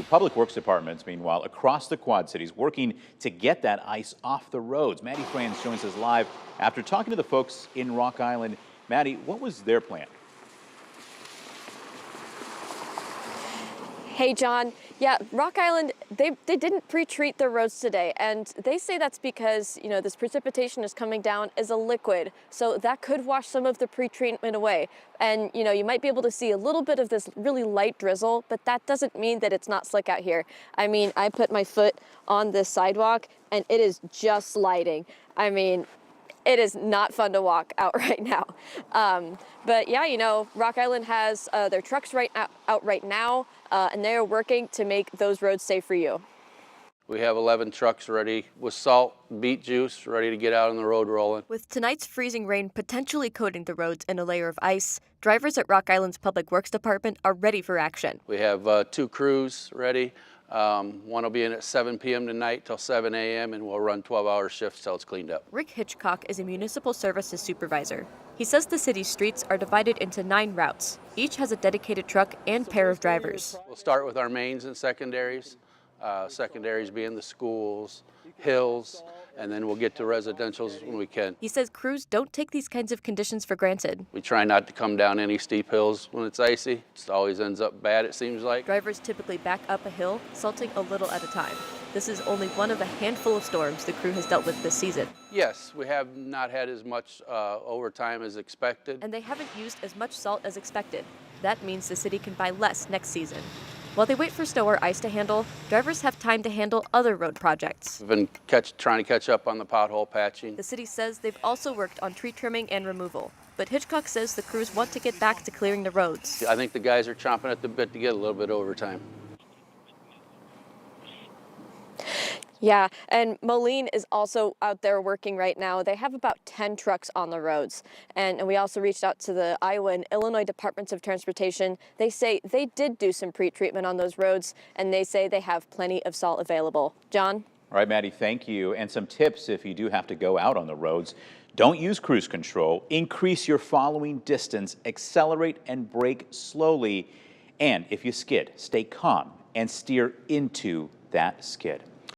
Public Works departments, meanwhile, across the Quad Cities working to get that ice off the roads. Maddie Franz joins us live after talking to the folks in Rock Island. Maddie, what was their plan? Hey, John. Yeah, Rock Island, they didn't pre-treat their roads today, and they say that's because, this precipitation is coming down as a liquid, so that could wash some of the pre-treatment away. And, you might be able to see a little bit of this really light drizzle, but that doesn't mean that it's not slick out here. I mean, I put my foot on this sidewalk, and it is just sliding. I mean, it is not fun to walk out right now. But yeah, Rock Island has their trucks out right now, and they are working to make those roads safe for you. We have 11 trucks ready with salt, beet juice, ready to get out on the road rolling. With tonight's freezing rain potentially coating the roads in a layer of ice, drivers at Rock Island's Public Works Department are ready for action. We have 2 crews ready. One will be in at 7 p.m. tonight till 7 a.m. and we'll run 12-hour shifts till it's cleaned up. Rick Hitchcock is a municipal services supervisor. He says the city's streets are divided into 9 routes. Each has a dedicated truck and pair of drivers. We'll start with our mains and secondaries. Secondaries being the schools, hills, and then we'll get to residentials when we can. He says crews don't take these kinds of conditions for granted. We try not to come down any steep hills when it's icy. It always ends up bad, it seems like. Drivers typically back up a hill, salting a little at a time. This is only one of a handful of storms the crew has dealt with this season. Yes, we have not had as much overtime as expected. And they haven't used as much salt as expected. That means the city can buy less next season. While they wait for snow or ice to handle, drivers have time to handle other road projects. We've been trying to catch up on the pothole patching. The city says they've also worked on tree trimming and removal. But Hitchcock says the crews want to get back to clearing the roads. I think the guys are chomping at the bit to get a little bit overtime. Yeah, and Moline is also out there working right now. They have about 10 trucks on the roads. And we also reached out to the Iowa and Illinois Departments of Transportation. They say they did do some pre-treatment on those roads, and they say they have plenty of salt available. John? All right, Maddie, thank you. And some tips if you do have to go out on the roads. Don't use cruise control. Increase your following distance. Accelerate and brake slowly. And if you skid, stay calm and steer into that skid.